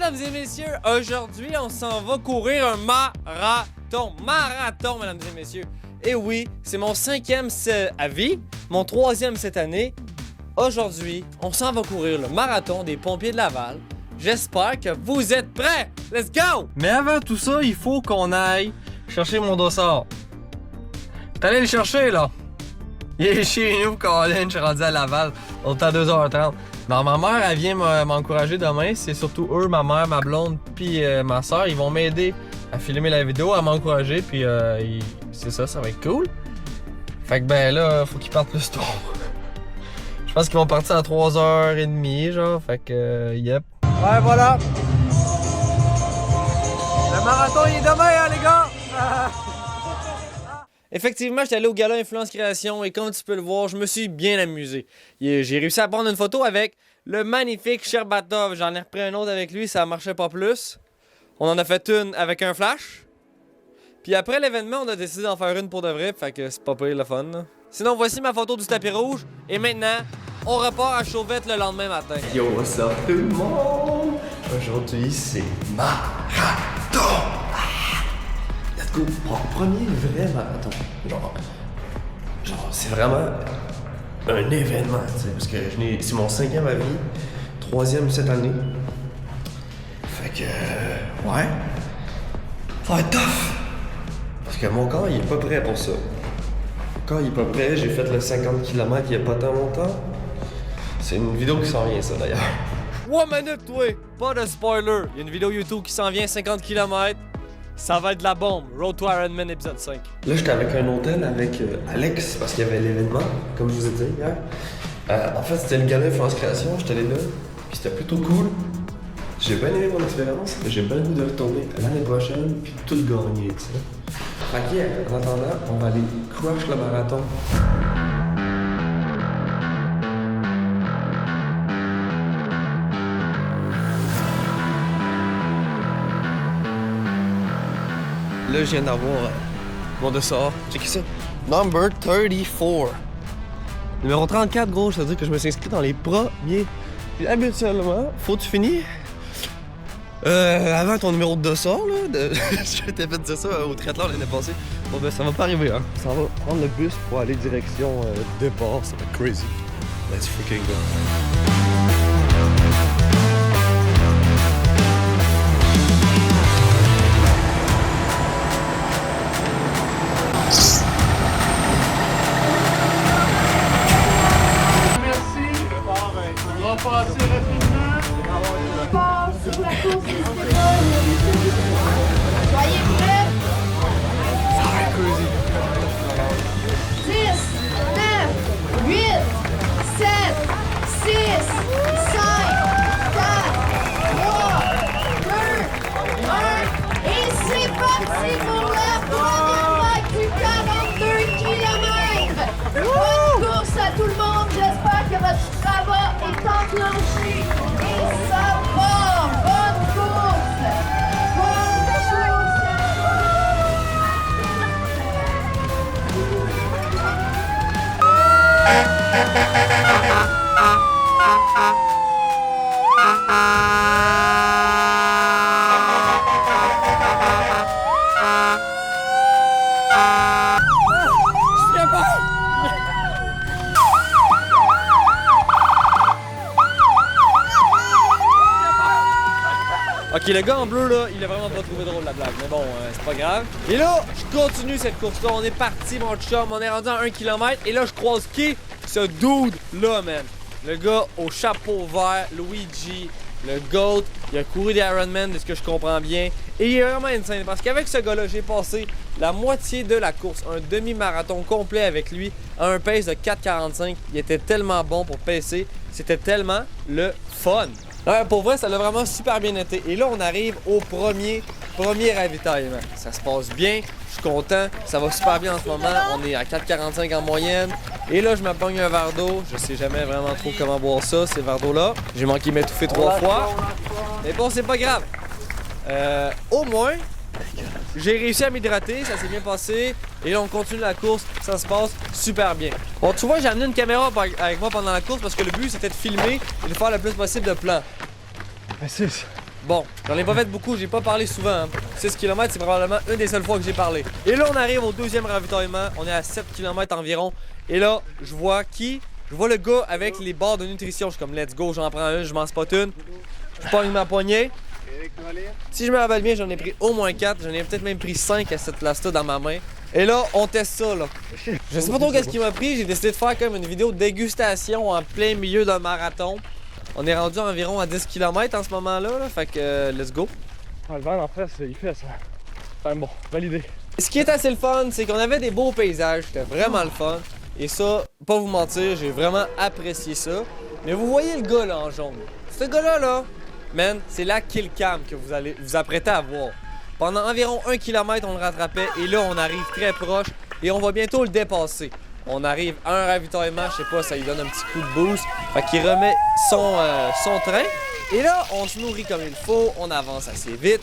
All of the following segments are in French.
Mesdames et messieurs, aujourd'hui, on s'en va courir un marathon. Marathon, mesdames et messieurs. Et oui, c'est mon 5e à vie, mon 3e cette année. Aujourd'hui, on s'en va courir le marathon des pompiers de Laval. J'espère que vous êtes prêts. Let's go! Mais avant tout ça, il faut qu'on aille chercher mon dossard. T'es allé le chercher, là? Il est chez nous, Colin, je suis rendu à Laval. On est à 2h30. Non, ma mère, elle vient m'encourager demain. C'est surtout eux, ma mère, ma blonde, puis ma soeur. Ils vont m'aider à filmer la vidéo, à m'encourager, puis c'est ça, ça va être cool. Fait que ben là, faut qu'ils partent plus tôt. Je pense qu'ils vont partir à 3h30, genre. Fait que, yep. Ouais, voilà. Le marathon, il est demain, hein, les gars! Effectivement, j'étais allé au gala Influence Création et comme tu peux le voir, je me suis bien amusé. J'ai réussi à prendre une photo avec le magnifique Sherbatov. J'en ai repris un autre avec lui, ça marchait pas plus. On en a fait une avec un flash. Puis après l'événement, on a décidé d'en faire une pour de vrai, fait que c'est pas pire le fun. Là. Sinon, voici ma photo du tapis rouge. Et maintenant, on repart à Chauvette le lendemain matin. Yo, what's up tout le monde? Aujourd'hui, c'est marathon! Let's go! Mon premier vrai marathon. Genre c'est vraiment un événement, tu sais, parce que c'est mon 5e à vie, 3e cette année. Fait que, ouais, ça va être tough! Parce que mon corps, il est pas prêt pour ça. Mon corps, il est pas prêt, j'ai fait le 50 km il y a pas tant longtemps. C'est une vidéo qui s'en vient, ça, d'ailleurs. 3 minutes, toi! Pas de spoiler! Il y a une vidéo YouTube qui s'en vient, 50 km. Ça va être de la bombe. Road to Ironman épisode 5. Là, j'étais avec un hôtel avec Alex, parce qu'il y avait l'événement, comme je vous ai dit hier. En fait, c'était le gala Influence Création, j'étais allé là, puis c'était plutôt cool. J'ai bien aimé mon expérience, j'ai bien le goût de retourner l'année prochaine, puis tout gagner, tu sais. Fait que, en attendant, on va aller crush le marathon. Là, je viens d'avoir mon dossard. Checkez ça. Number 34. Numéro 34, gros, c'est-à-dire que je me suis inscrit dans les premiers. Puis habituellement, faut que tu finis avant ton numéro de dossard, là. Je t'ai fait dire ça au triathlon l'année passée. Bon, ben, ça va pas arriver, hein. Ça va prendre le bus pour aller direction départ. Ça va être crazy. Let's freaking go. Passer rapidement. Part sur la course des soyez prêts. Ça va être crazy. 10, 9, 8, 7, 6, 5, 4, 3, 2, 1. Et c'est parti pour la première vague du 42 km. Bonne course à tout le monde. J'espère que votre travail est enclenché. Et ça part. Bonne course. Bonne course. Ok, le gars en bleu, là, il a vraiment pas trouvé drôle la blague, mais bon, c'est pas grave. Et là, je continue cette course-là. On est parti, mon chum. On est rendu à 1 km. Et là, je croise qui? Ce dude-là, man. Le gars au chapeau vert, Luigi, le GOAT. Il a couru des Ironman, de ce que je comprends bien. Et il est vraiment insane parce qu'avec ce gars-là, j'ai passé la moitié de la course, un demi-marathon complet avec lui, à un pace de 4,45. Il était tellement bon pour pacer. C'était tellement le fun. Ouais, pour vrai, ça l'a vraiment super bien été. Et là, on arrive au premier ravitaillement. Ça se passe bien, je suis content, ça va super bien en ce moment. On est à 4,45 en moyenne. Et là, je me pogne un verre d'eau. Je sais jamais vraiment trop comment boire ça, ces verres d'eau-là. J'ai manqué de m'étouffer 3 fois. Mais bon, c'est pas grave. Au moins, j'ai réussi à m'hydrater, ça s'est bien passé. Et là, on continue la course, ça se passe super bien. Bon, tu vois, j'ai amené une caméra avec moi pendant la course parce que le but, c'était de filmer et de faire le plus possible de plans. Mais c'est Bon, j'en ai pas fait beaucoup, j'ai pas parlé souvent. Hein. 6 km, c'est probablement une des seules fois que j'ai parlé. Et là, on arrive au deuxième ravitaillement. On est à 7 km environ. Et là, je vois qui? Je vois le gars avec les barres de nutrition. Je suis comme, let's go, j'en prends une, je m'en spot une. Je pogne ma poignée. Si je me rappelle bien, j'en ai pris au moins 4. J'en ai peut-être même pris 5 à cette place-là dans ma main. Et là, on teste ça, là. Je sais pas trop qu'est-ce qui m'a pris. J'ai décidé de faire comme une vidéo de dégustation en plein milieu d'un marathon. On est rendu environ à 10 km en ce moment-là, là. Fait que, let's go. Ah, le vent en face, il fait ça. Enfin bon, validé. Ce qui est assez le fun, c'est qu'on avait des beaux paysages. C'était vraiment le fun. Et ça, pas vous mentir, j'ai vraiment apprécié ça. Mais vous voyez le gars, là, en jaune. Ce gars-là, là, man, c'est la kill cam que vous allez vous apprêter à voir. Pendant environ 1 km, on le rattrapait et là, on arrive très proche et on va bientôt le dépasser. On arrive à un ravitaillement, je sais pas, ça lui donne un petit coup de boost. Fait qu'il remet son train. Et là, on se nourrit comme il faut, on avance assez vite.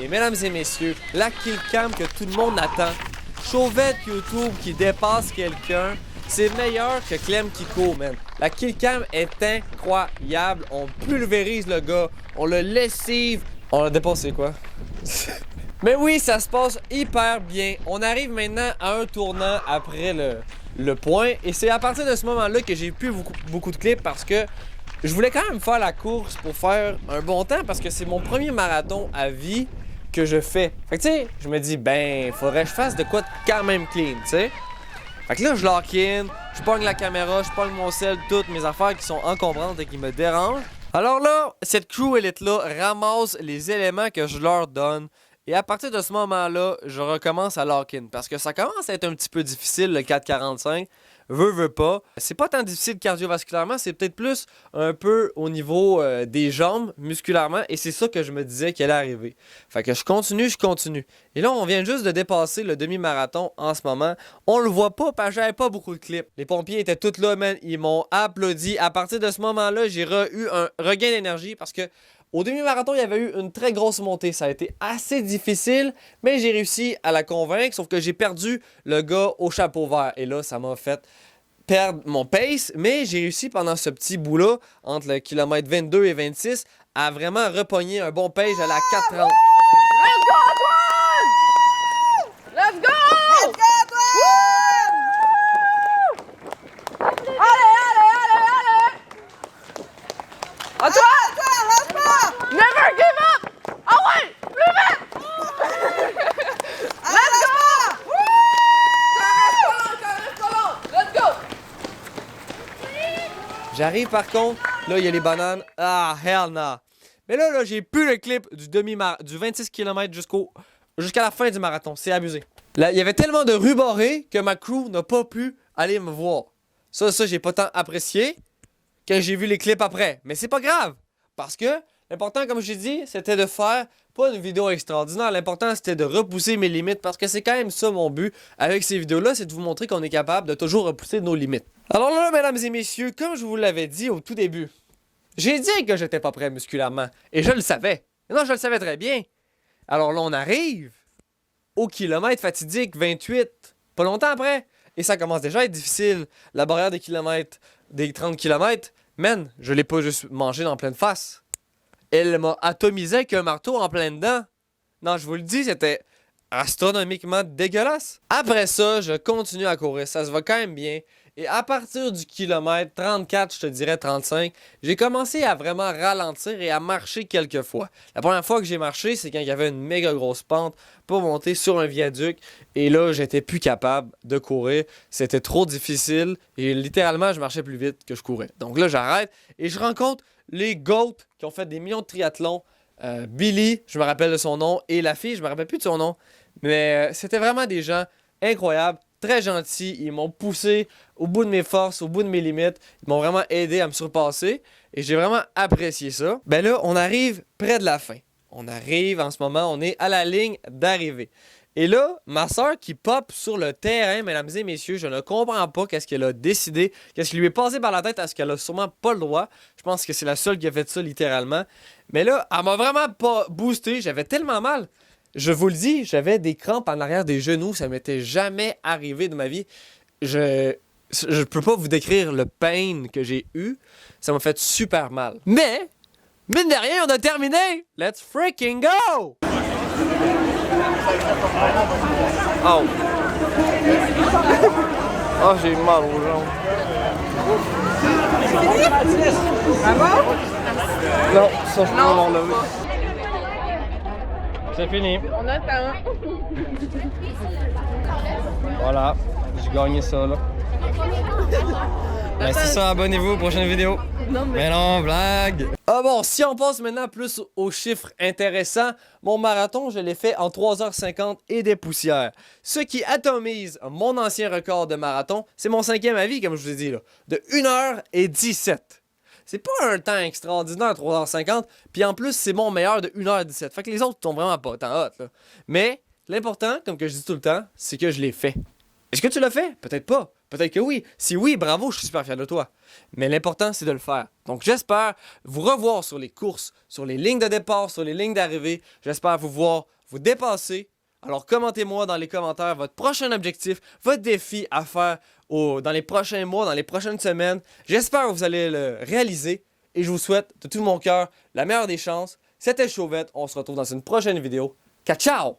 Et mesdames et messieurs, la kill cam que tout le monde attend. Chauvette YouTube qui dépasse quelqu'un, c'est meilleur que Clem qui court, man. La kill cam est incroyable. On pulvérise le gars, on le lessive. On l'a dépassé, quoi. Mais oui, ça se passe hyper bien. On arrive maintenant à un tournant après le point. Et c'est à partir de ce moment-là que j'ai plus beaucoup de clips parce que je voulais quand même faire la course pour faire un bon temps parce que c'est mon premier marathon à vie que je fais. Fait que tu sais, je me dis, ben, faudrait que je fasse de quoi de quand même clean, tu sais. Fait que là, je lock in, je pogne la caméra, je pogne mon sel, toutes mes affaires qui sont encombrantes et qui me dérangent. Alors là, cette crew élite-là ramasse les éléments que je leur donne. Et à partir de ce moment-là, je recommence à lock-in. Parce que ça commence à être un petit peu difficile, le 4,45. Veux pas. C'est pas tant difficile cardiovasculairement, c'est peut-être plus un peu au niveau des jambes, musculairement. Et c'est ça que je me disais qu'elle allait arriver. Fait que je continue. Et là, on vient juste de dépasser le demi-marathon en ce moment. On le voit pas parce que j'avais pas beaucoup de clips. Les pompiers étaient tous là, man. Ils m'ont applaudi. À partir de ce moment-là, j'ai eu un regain d'énergie parce que au demi-marathon, il y avait eu une très grosse montée. Ça a été assez difficile, mais j'ai réussi à la convaincre, sauf que j'ai perdu le gars au chapeau vert. Et là, ça m'a fait perdre mon pace, mais j'ai réussi pendant ce petit bout-là, entre le kilomètre 22 et 26, à vraiment repogner un bon pace à la 4,30. Let's go, Antoine! Let's go! Let's go, Antoine! Allez! Antoine! Never give up! Ah ouais! Plus vite! Let's go! Let's go! J'arrive par contre, là il y a les bananes. Ah, hell no! Mais là j'ai plus le clip du 26 km jusqu'à la fin du marathon. C'est abusé. Là, il y avait tellement de rues barrées que ma crew n'a pas pu aller me voir. Ça j'ai pas tant apprécié quand j'ai vu les clips après. Mais c'est pas grave. Parce que l'important, comme j'ai dit, c'était de faire pas une vidéo extraordinaire. L'important, c'était de repousser mes limites parce que c'est quand même ça mon but avec ces vidéos-là, c'est de vous montrer qu'on est capable de toujours repousser nos limites. Alors là, mesdames et messieurs, comme je vous l'avais dit au tout début, j'ai dit que j'étais pas prêt musculairement. Et je le savais. Non, je le savais très bien. Alors là, on arrive au kilomètre fatidique 28, pas longtemps après. Et ça commence déjà à être difficile. La barrière des kilomètres, des 30 km, man, je l'ai pas juste mangé dans pleine face. Elle m'a atomisé avec un marteau en plein dedans. Non, je vous le dis, c'était astronomiquement dégueulasse. Après ça, je continue à courir. Ça se va quand même bien. Et à partir du kilomètre 34, je te dirais 35, j'ai commencé à vraiment ralentir et à marcher quelques fois. La première fois que j'ai marché, c'est quand il y avait une méga grosse pente pour monter sur un viaduc. Et là, j'étais plus capable de courir. C'était trop difficile. Et littéralement, je marchais plus vite que je courais. Donc là, j'arrête et je rencontre les GOAT qui ont fait des millions de triathlons. Billy, je me rappelle de son nom, et la fille, je me rappelle plus de son nom. Mais c'était vraiment des gens incroyables, très gentils. Ils m'ont poussé au bout de mes forces, au bout de mes limites. Ils m'ont vraiment aidé à me surpasser. Et j'ai vraiment apprécié ça. Ben là, on arrive près de la fin. On arrive en ce moment, on est à la ligne d'arrivée. Et là, ma soeur qui pop sur le terrain, mesdames et messieurs, je ne comprends pas qu'est-ce qu'elle a décidé, qu'est-ce qui lui est passé par la tête, est-ce qu'elle a sûrement pas le droit. Je pense que c'est la seule qui a fait ça littéralement. Mais là, elle m'a vraiment pas boosté, j'avais tellement mal. Je vous le dis, j'avais des crampes en arrière des genoux, ça m'était jamais arrivé de ma vie. Je peux pas vous décrire le pain que j'ai eu, ça m'a fait super mal. Mais Mine de rien, on a terminé! Let's freaking go! Oh! Oh, j'ai mal aux jambes. Non, ça je peux m'enlever. C'est fini. On a le temps. Voilà, j'ai gagné ça là. Ben c'est ça, abonnez-vous aux prochaines vidéos. Non, Mais non, blague! Ah bon, si on passe maintenant plus aux chiffres intéressants, mon marathon, je l'ai fait en 3h50 et des poussières. Ce qui atomise mon ancien record de marathon, c'est mon 5e à vie, comme je vous ai dit, là, de 1h17. C'est pas un temps extraordinaire, 3h50, puis en plus, c'est mon meilleur de 1h17. Fait que les autres sont vraiment pas tant hot, là. Mais l'important, comme que je dis tout le temps, c'est que je l'ai fait. Est-ce que tu l'as fait? Peut-être pas. Peut-être que oui. Si oui, bravo, je suis super fier de toi. Mais l'important, c'est de le faire. Donc, j'espère vous revoir sur les courses, sur les lignes de départ, sur les lignes d'arrivée. J'espère vous voir vous dépasser. Alors, commentez-moi dans les commentaires votre prochain objectif, votre défi à faire dans les prochains mois, dans les prochaines semaines. J'espère que vous allez le réaliser. Et je vous souhaite de tout mon cœur la meilleure des chances. C'était Chauvette. On se retrouve dans une prochaine vidéo. Ciao!